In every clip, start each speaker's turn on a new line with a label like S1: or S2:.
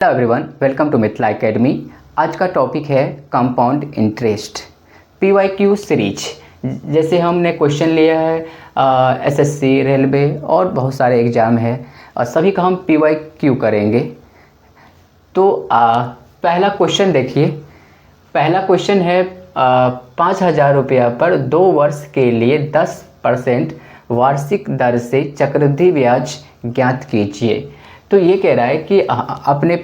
S1: Hello everyone, welcome to Mithila academy. आज का topic है कंपाउंड इंटरेस्ट पीवाईक्यू सीरीज। जैसे हमने क्वेश्चन लिया है एसएससी, रेलवे और बहुत सारे एग्ज़ाम है और सभी का हम पीवाईक्यू करेंगे। तो पहला क्वेश्चन देखिए। पहला क्वेश्चन है 5,000 रुपया पर 2 वर्ष के लिए 10% वार्षिक दर से चक्रवृद्धि ब्याज ज्ञात कीजिए। तो ये कह रहा है कि आपने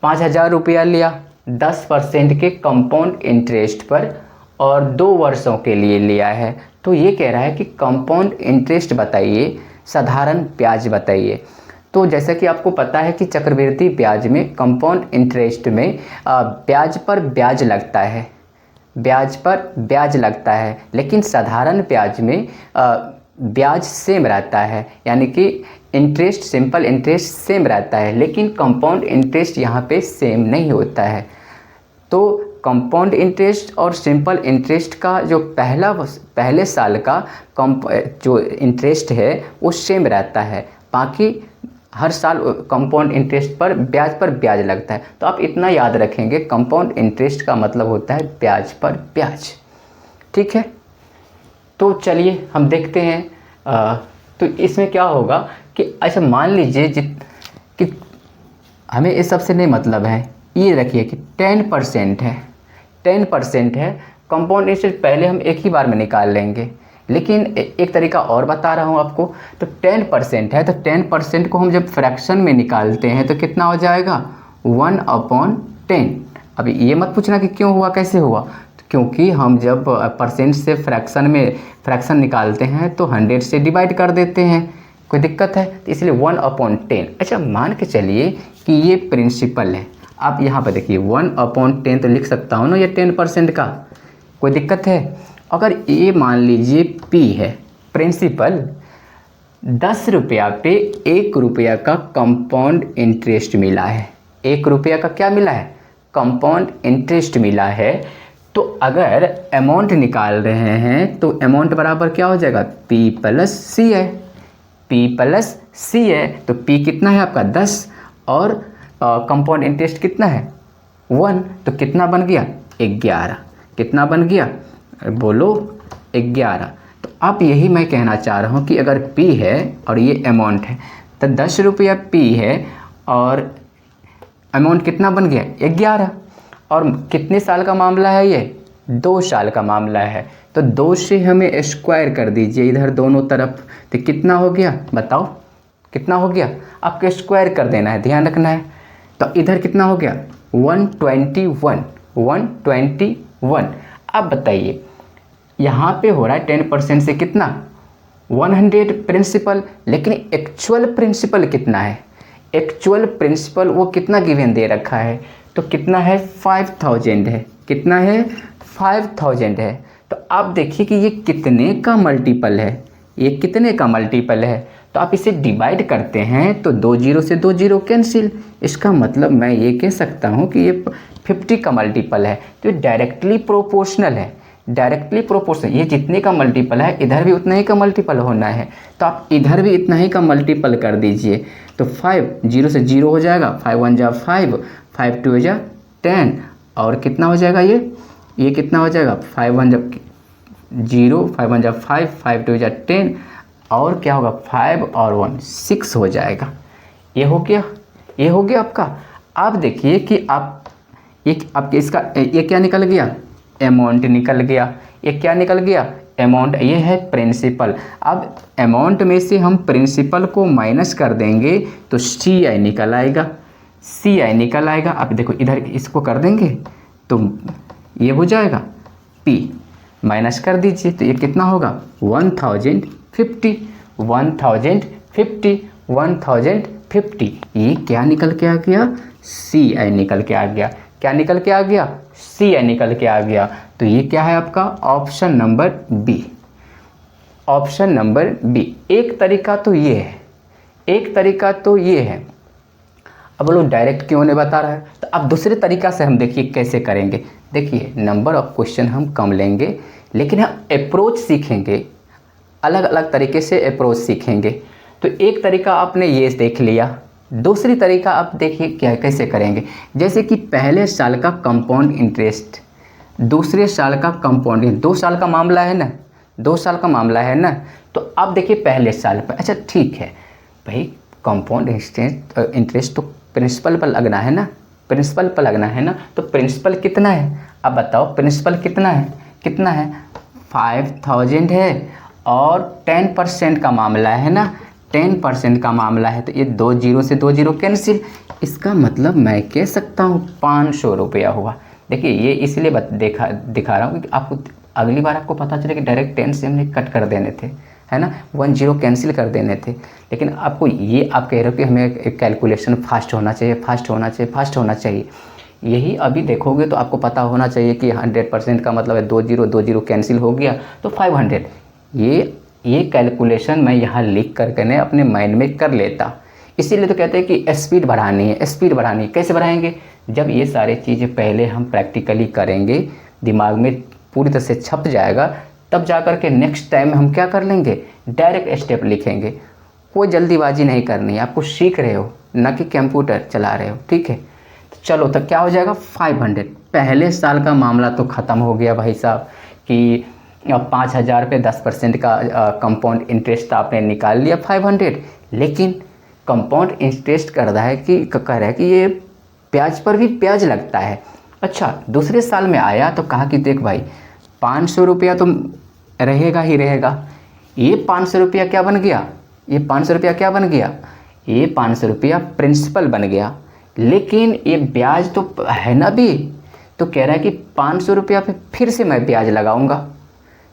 S1: 5,000 रुपया लिया 10% के कंपाउंड इंटरेस्ट पर और 2 वर्षों के लिए लिया है। तो ये कह रहा है कि कंपाउंड इंटरेस्ट बताइए, साधारण ब्याज बताइए। तो जैसा कि आपको पता है कि चक्रवृद्धि ब्याज में, कंपाउंड इंटरेस्ट में ब्याज पर ब्याज लगता है, ब्याज पर ब्याज लगता है, लेकिन साधारण ब्याज में ब्याज सेम रहता है, यानी कि इंटरेस्ट, सिंपल इंटरेस्ट सेम रहता है, लेकिन कंपाउंड इंटरेस्ट यहाँ पे सेम नहीं होता है। तो कंपाउंड इंटरेस्ट और सिंपल इंटरेस्ट का जो पहले साल का जो इंटरेस्ट है वो सेम रहता है, बाकी हर साल कंपाउंड इंटरेस्ट पर ब्याज लगता है। तो आप इतना याद रखेंगे, कंपाउंड इंटरेस्ट का मतलब होता है ब्याज पर ब्याज। ठीक है, तो चलिए हम देखते हैं। तो इसमें क्या होगा कि अच्छा मान लीजिए कि हमें इस सबसे नहीं मतलब है, ये रखिए कि 10% है, 10% है कंपाउंड इंटरेस्ट। पहले हम एक ही बार में निकाल लेंगे, लेकिन एक तरीका और बता रहा हूँ आपको। तो 10% है, तो 10% को हम जब फ्रैक्शन में निकालते हैं तो कितना हो जाएगा 1/10। अभी ये मत पूछना कि क्यों हुआ, कैसे हुआ, क्योंकि हम जब परसेंट से फ्रैक्शन निकालते हैं तो 100 से डिवाइड कर देते हैं, कोई दिक्कत है, तो इसलिए 1/10। अच्छा मान के चलिए कि ये प्रिंसिपल है। आप यहाँ पर देखिए 1/10 तो लिख सकता हूँ ना, ये 10% का, कोई दिक्कत है। अगर ये मान लीजिए P है, प्रिंसिपल, 10 रुपया पे 1 रुपया का कंपाउंड इंटरेस्ट मिला है। 1 रुपया का क्या मिला है, कंपाउंड इंटरेस्ट मिला है। तो अगर अमाउंट निकाल रहे हैं तो अमाउंट बराबर क्या हो जाएगा, P + C है, P + C है। तो P कितना है आपका 10 और कंपाउंड इंटरेस्ट कितना है 1, तो कितना बन गया 11। कितना बन गया बोलो 11। तो अब यही मैं कहना चाह रहा हूँ कि अगर P है और ये अमाउंट है तो 10 रुपया P है और अमाउंट कितना बन गया 11। और कितने साल का मामला है ये, 2 साल का मामला है। तो 2 से हमें स्क्वायर कर दीजिए इधर दोनों तरफ, तो कितना हो गया बताओ, कितना हो गया, आपको स्क्वायर कर देना है, ध्यान रखना है। तो इधर कितना हो गया 121। अब बताइए यहाँ पे हो रहा है 10% से कितना 100 प्रिंसिपल, लेकिन एक्चुअल प्रिंसिपल कितना है, एक्चुअल प्रिंसिपल वो कितना गिवन दे रखा है, तो कितना है 5000 है, कितना है 5000 है। तो आप देखिए कि ये कितने का मल्टीपल है, ये कितने का मल्टीपल है। तो आप इसे डिवाइड करते हैं तो 2 0 से 2 0 कैंसिल। इसका मतलब मैं ये कह सकता हूँ कि ये 50 का मल्टीपल है। तो ये डायरेक्टली प्रोपोर्शनल है, डायरेक्टली प्रोपोर्शनल। ये जितने का मल्टीपल है इधर भी उतना ही का मल्टीपल होना है, तो आप इधर भी इतना ही का मल्टीपल कर दीजिए। तो 5 0 से 0 हो जाएगा, 5 1 जा 5, 5 2 जा 10, और कितना हो जाएगा ये कितना हो जाएगा 5 1 जा 0, 5 1 जा 5, 5 2 जा 10, और क्या होगा 5 और 1 6 हो जाएगा। ये हो गया, ये हो गया आपका। आप देखिए कि आप आपके इसका ये क्या निकल गया, अमाउंट निकल गया। ये क्या निकल गया, अमाउंट, ये है प्रिंसिपल। अब अमाउंट में से हम प्रिंसिपल को माइनस कर देंगे तो CI निकल आएगा, CI निकल आएगा। अब देखो इधर इसको कर देंगे तो ये हो जाएगा, P माइनस कर दीजिए तो ये कितना होगा 1050। ये क्या निकल के आ गया, CI निकल के आ गया। क्या निकल के आ गया, CI निकल के आ गया। तो ये क्या है आपका option number B, option number B. एक तरीका तो ये है, एक तरीका तो ये है। अब बोलो डायरेक्ट क्यों नहीं बता रहा है, तो अब दूसरे तरीका से हम देखिए कैसे करेंगे। देखिए नंबर ऑफ क्वेश्चन हम कम लेंगे, लेकिन हम अप्रोच सीखेंगे, अलग अलग तरीके से अप्रोच सीखेंगे। तो एक तरीका आपने ये देख लिया, दूसरी तरीका आप देखिए क्या कैसे करेंगे, जैसे कि पहले साल का कंपाउंड इंटरेस्ट, दूसरे साल का कंपाउंड, 2 साल का मामला है ना, 2 साल का मामला है ना। तो अब देखिए पहले साल पर, अच्छा ठीक है भाई, कंपाउंड इंटरेस्ट तो प्रिंसिपल पर लगना है ना, प्रिंसिपल पर लगना है ना। तो प्रिंसिपल कितना है, अब बताओ प्रिंसिपल कितना है, कितना है 5000 है, और 10% का मामला है ना, 10% का मामला है, तो ये 2 जीरो से 2 जीरो कैंसिल। इसका मतलब मैं कह सकता हूँ 500 रुपया हुआ। देखिए ये इसलिए दिखा रहा हूँ कि आपको अगली बार आपको पता चले कि डायरेक्ट 10 से हमने कट कर देने थे, है ना, 1 जीरो कैंसिल कर देने थे। लेकिन आपको ये आप कह रहे हो कि हमें कैलकुलेशन फास्ट होना चाहिए, फास्ट होना चाहिए, फास्ट होना चाहिए। यही अभी देखोगे तो आपको पता होना चाहिए कि 100% का मतलब है 2 जीरो कैंसिल हो गया तो 500। ये कैलकुलेशन मैं यहाँ लिख करके ने अपने माइंड में कर लेता। इसीलिए तो कहते हैं कि स्पीड बढ़ानी है, स्पीड बढ़ानी है। कैसे बढ़ाएंगे, जब ये सारी चीज़ें पहले हम प्रैक्टिकली करेंगे, दिमाग में पूरी तरह से छप जाएगा, तब जा कर के नेक्स्ट टाइम हम क्या कर लेंगे, डायरेक्ट स्टेप लिखेंगे। कोई जल्दीबाजी नहीं करनी है, आपको सीख रहे हो ना कि कंप्यूटर चला रहे हो, ठीक है। तो चलो तो क्या हो जाएगा 500। पहले साल का मामला तो ख़त्म हो गया भाई साहब कि 5000 पे 10% का कंपाउंड इंटरेस्ट आपने निकाल लिया 500। लेकिन कंपाउंड इंटरेस्ट कर रहा है कि कह रहा है कि ये ब्याज पर भी ब्याज लगता है। अच्छा दूसरे साल में आया तो कहा कि देख भाई 500 रुपया तो रहेगा ही रहेगा। ये 500 रुपया क्या बन गया, ये 500 रुपया क्या बन गया, ये 500 रुपया प्रिंसिपल बन गया। लेकिन ये ब्याज तो है ना भी, तो कह रहा है कि 500 रुपया पे फिर से मैं ब्याज लगाऊंगा।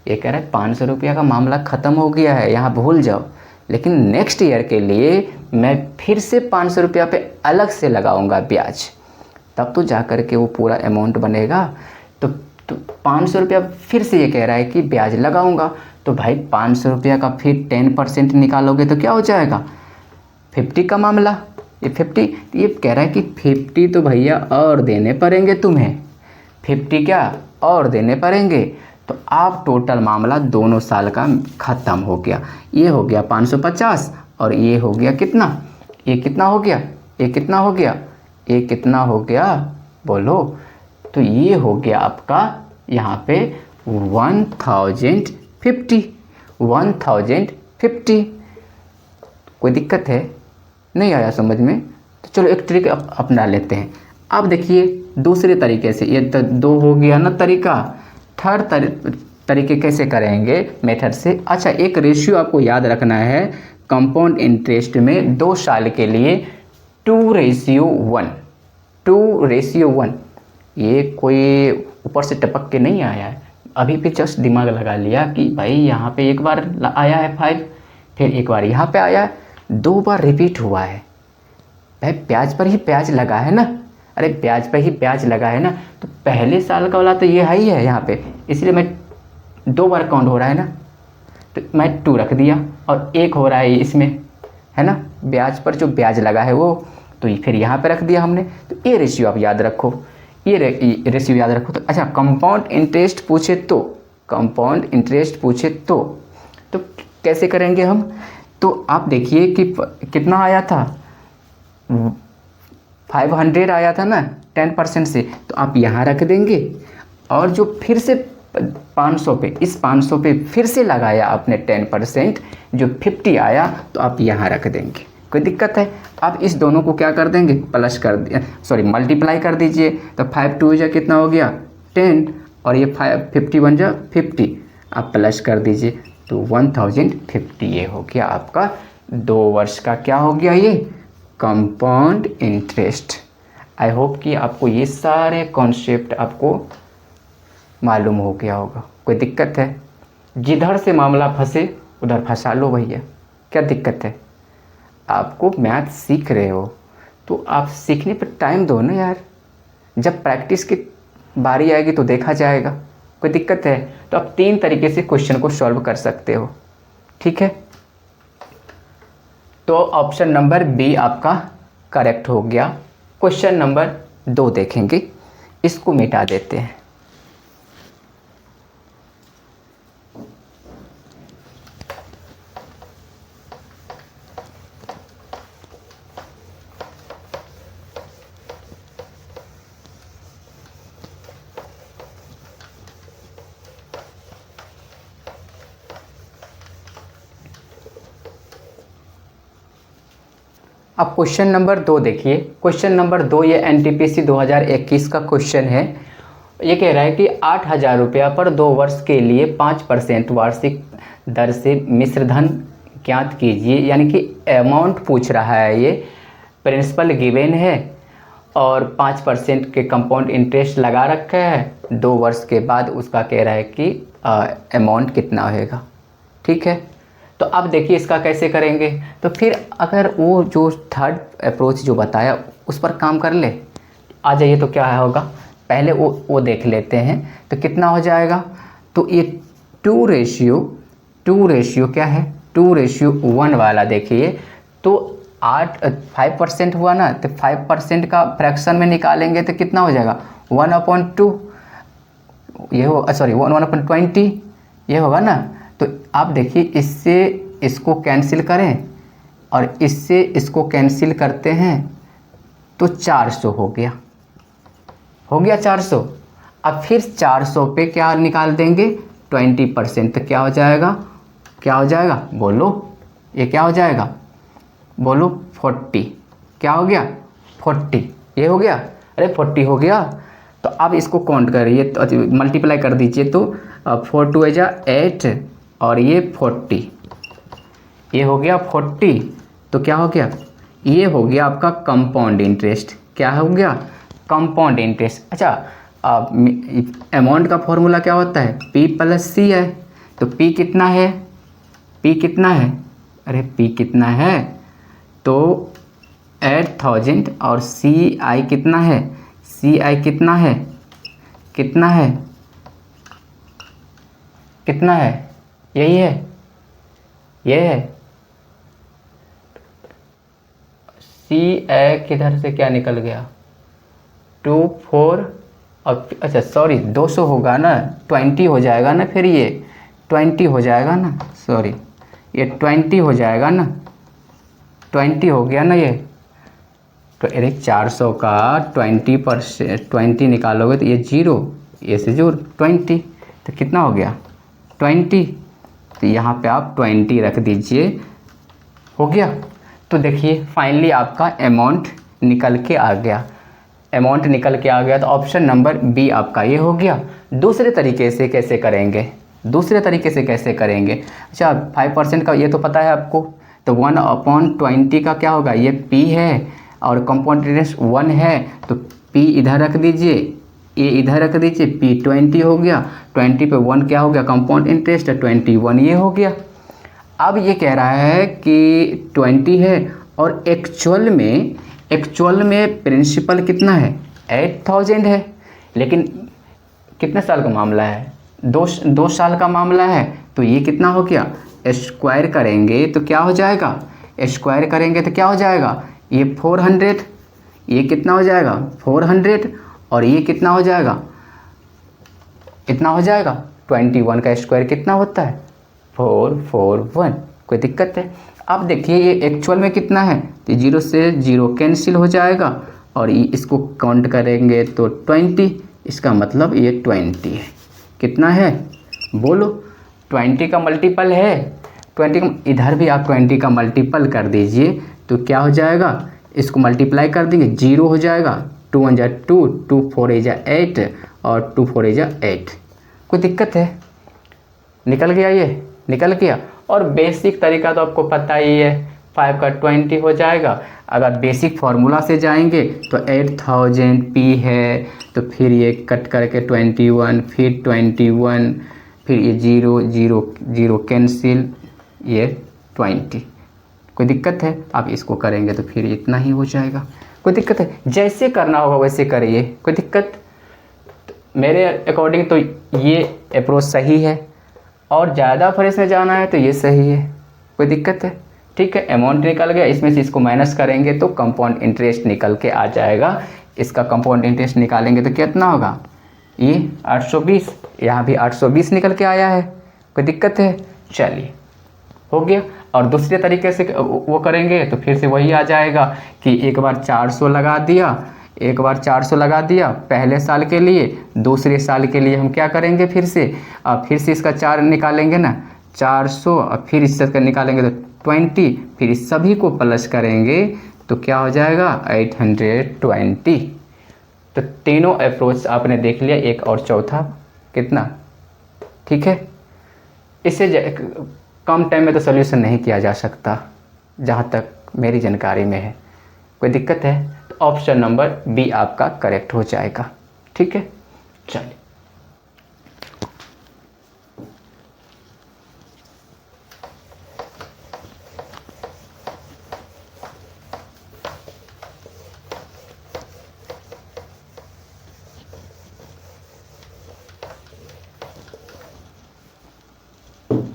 S1: ये कह रहा है 500 रुपया का मामला ख़त्म हो गया है, यहाँ भूल जाओ। लेकिन नेक्स्ट ईयर के लिए मैं फिर से 500 रुपया पे अलग से लगाऊंगा ब्याज, तब तो जा कर के वो पूरा अमाउंट बनेगा। तो 500 रुपया फिर से ये कह रहा है कि ब्याज लगाऊंगा। तो भाई 500 रुपया का फिर 10% निकालोगे तो क्या हो जाएगा 50 का मामला। ये 50, ये कह रहा है कि 50 तो भैया और देने पड़ेंगे तुम्हें, 50 क्या और देने पड़ेंगे। तो आप टोटल मामला दोनों साल का ख़त्म हो गया। ये हो गया 550 और ये हो गया कितना, ये कितना हो गया, ये कितना हो गया, ये कितना हो गया बोलो। तो ये हो गया आपका यहाँ पे 1050। कोई दिक्कत है, नहीं आया समझ में, तो चलो एक ट्रिक अपना लेते हैं। अब देखिए दूसरे तरीके से, ये तो 2 हो गया ना तरीका। थर्ड तरीके कैसे करेंगे मेथड से। अच्छा एक रेशियो आपको याद रखना है कंपाउंड इंटरेस्ट में 2 साल के लिए 2:1, 2:1। ये कोई ऊपर से टपक के नहीं आया है, अभी भी जस्ट दिमाग लगा लिया कि भाई यहाँ पे एक बार आया है 5, फिर एक बार यहाँ पे आया है, 2 बार रिपीट हुआ है। भाई ब्याज पर ही ब्याज लगा है ना, अरे ब्याज पर ही ब्याज लगा है ना। तो पहले साल का वाला तो ये है ही है यहाँ पे, इसलिए मैं 2 बार काउंट हो रहा है ना, तो मैं 2 रख दिया और 1 हो रहा है इसमें, है ना, ब्याज पर जो ब्याज लगा है वो, तो फिर यहाँ पे रख दिया हमने। तो ये रेशियो आप याद रखो, ये रेशियो याद रखो। तो अच्छा कंपाउंड इंटरेस्ट पूछे तो, कंपाउंड इंटरेस्ट पूछे तो कैसे करेंगे हम। तो आप देखिए कि कितना आया था 500 आया था ना 10% से, तो आप यहाँ रख देंगे। और जो फिर से 500 पे, इस 500 पे फिर से लगाया आपने 10%, जो 50 आया तो आप यहाँ रख देंगे। कोई दिक्कत है, आप इस दोनों को क्या कर देंगे, प्लस कर दिए, सॉरी मल्टीप्लाई कर दीजिए। तो 5 2 जा कितना हो गया 10, और ये 50 1 जा 50, आप प्लस कर दीजिए तो 1050। ये हो गया आपका 2 वर्ष का क्या हो गया ये कंपाउंड इंटरेस्ट। आई होप कि आपको ये सारे कॉन्सेप्ट आपको मालूम हो गया होगा। कोई दिक्कत है, जिधर से मामला फंसे उधर फंसा लो भैया, क्या दिक्कत है। आपको मैथ सीख रहे हो तो आप सीखने पर टाइम दो ना यार, जब प्रैक्टिस की बारी आएगी तो देखा जाएगा। कोई दिक्कत है तो आप 3 तरीके से क्वेश्चन को सॉल्व कर सकते हो, ठीक है। तो ऑप्शन नंबर बी आपका करेक्ट हो गया। क्वेश्चन नंबर 2 देखेंगे, इसको मिटा देते हैं। अब क्वेश्चन नंबर 2 देखिए। क्वेश्चन नंबर 2 ये एनटीपीसी 2021 का क्वेश्चन है। ये कह रहा है कि 8,000 रुपया पर 2 वर्ष के लिए 5% वार्षिक दर से मिश्र धन ज्ञात कीजिए। यानी कि अमाउंट पूछ रहा है, ये प्रिंसिपल गिवन है और 5% के कंपाउंड इंटरेस्ट लगा रखा है। 2 वर्ष के बाद उसका कह रहा है कि अमाउंट कितना होएगा। ठीक है, तो अब देखिए इसका कैसे करेंगे। तो फिर अगर वो जो थर्ड अप्रोच जो बताया उस पर काम कर ले, आ जाइए। तो क्या होगा, पहले वो देख लेते हैं। तो कितना हो जाएगा, तो ये 2 रेशियो क्या है, 2:1 वाला देखिए। तो 5% हुआ ना, तो 5% का फ्रैक्शन में निकालेंगे तो कितना हो जाएगा, 1/2 ये हो, सॉरी 1/20 ये होगा ना। तो आप देखिए इससे इसको कैंसिल करें और इससे इसको कैंसिल करते हैं तो 400 हो गया 400। अब फिर 400 पे क्या निकाल देंगे, 20%। तो क्या हो जाएगा बोलो, ये क्या हो जाएगा बोलो, 40। क्या हो गया, 40। ये हो गया, अरे 40 हो गया। तो अब इसको काउंट करिए, तो मल्टीप्लाई कर दीजिए। तो 4 2 8 और ये 40, ये हो गया 40। तो क्या हो गया, ये हो गया आपका कंपाउंड इंटरेस्ट। क्या हो गया, कंपाउंड इंटरेस्ट। अच्छा, अमाउंट का फॉर्मूला क्या होता है, P + C है। तो P कितना है, अरे P कितना है, तो 8,000 और CI कितना है, कितना है, यही है, ये है। CI किधर से क्या निकल गया, 2 4 और अच्छा सॉरी 200 होगा ना, 20 हो जाएगा ना, फिर ये 20 हो जाएगा ना, सॉरी ये 20 हो जाएगा ना, 20 हो गया ना ये। तो अरे 400 का 20% निकालोगे तो ये 0, ये से जोड़ 20, तो कितना हो गया 20। तो यहाँ पे आप 20 रख दीजिए, हो गया। तो देखिए फाइनली आपका अमाउंट निकल के आ गया, तो ऑप्शन नंबर बी आपका ये हो गया। दूसरे तरीके से कैसे करेंगे, अच्छा 5% का ये तो पता है आपको। तो 1/20 का क्या होगा, ये P है और कंपाउंड इंटरेस्ट 1 है। तो P इधर रख दीजिए, ये इधर रख दीजिए, P 20 हो गया। 20 पे 1 क्या हो गया, कंपाउंड इंटरेस्ट 21 ये हो गया। अब ये कह रहा है कि 20 है और एक्चुअल में प्रिंसिपल कितना है, 8,000 है। लेकिन कितने साल का मामला है, 2 साल का मामला है। तो ये कितना हो गया, स्क्वायर करेंगे तो क्या हो जाएगा, ये 400, ये कितना हो जाएगा 400 और ये कितना हो जाएगा, 21 का स्क्वायर कितना होता है, 441। कोई दिक्कत है। अब देखिए ये एक्चुअल में कितना है, तो 0 से 0 कैंसिल हो जाएगा और ये इसको काउंट करेंगे तो 20, इसका मतलब ये 20 है। कितना है बोलो, 20 का मल्टीपल है, 20 का, इधर भी आप 20 का मल्टीपल कर दीजिए तो क्या हो जाएगा, इसको मल्टीप्लाई कर देंगे 0 हो जाएगा। 2 1 जा 2, 2 4 8 और 2 4 8। कोई दिक्कत है, निकल गया। और बेसिक तरीका तो आपको पता ही है, 5 का 20 हो जाएगा। अगर बेसिक फार्मूला से जाएंगे तो 8,000 P है, तो फिर ये कट करके 21, फिर 21, फिर ये 0 कैंसिल, ये 20। कोई दिक्कत है, आप इसको करेंगे तो फिर इतना ही हो जाएगा। कोई दिक्कत है, जैसे करना होगा वैसे करिए, कोई दिक्कत। मेरे अकॉर्डिंग तो ये अप्रोच सही है और ज़्यादा फ्रेश में जाना है तो ये सही है। कोई दिक्कत है, ठीक है। अमाउंट निकल गया, इसमें से इसको माइनस करेंगे तो कंपाउंड इंटरेस्ट निकल के आ जाएगा। इसका कंपाउंड इंटरेस्ट निकालेंगे तो कितना होगा, ये 820, यहाँ भी 820 निकल के आया है। कोई दिक्कत है, चलिए हो गया। और दूसरे तरीके से वो करेंगे तो फिर से वही आ जाएगा कि एक बार 400 लगा दिया पहले साल के लिए। दूसरे साल के लिए हम क्या करेंगे, फिर से इसका 4 निकालेंगे ना, 400 और फिर इससे निकालेंगे तो 20, फिर इस सभी को प्लस करेंगे तो क्या हो जाएगा 820। तो तीनों अप्रोच आपने देख लिया, एक और चौथा कितना, ठीक है। इससे कम टाइम में तो सोल्यूशन नहीं किया जा सकता जहाँ तक मेरी जानकारी में है। कोई दिक्कत है तो ऑप्शन नंबर बी आपका करेक्ट हो जाएगा, ठीक है। चलिए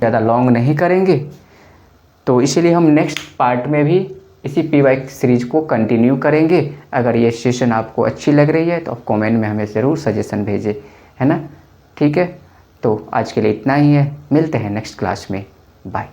S1: ज़्यादा लॉन्ग नहीं करेंगे, तो इसीलिए हम नेक्स्ट पार्ट में भी इसी पीवाई सीरीज को कंटिन्यू करेंगे। अगर ये सेशन आपको अच्छी लग रही है तो आप कमेंट में हमें ज़रूर सजेशन भेजें, है ना, ठीक है। तो आज के लिए इतना ही है, मिलते हैं नेक्स्ट क्लास में, बाय।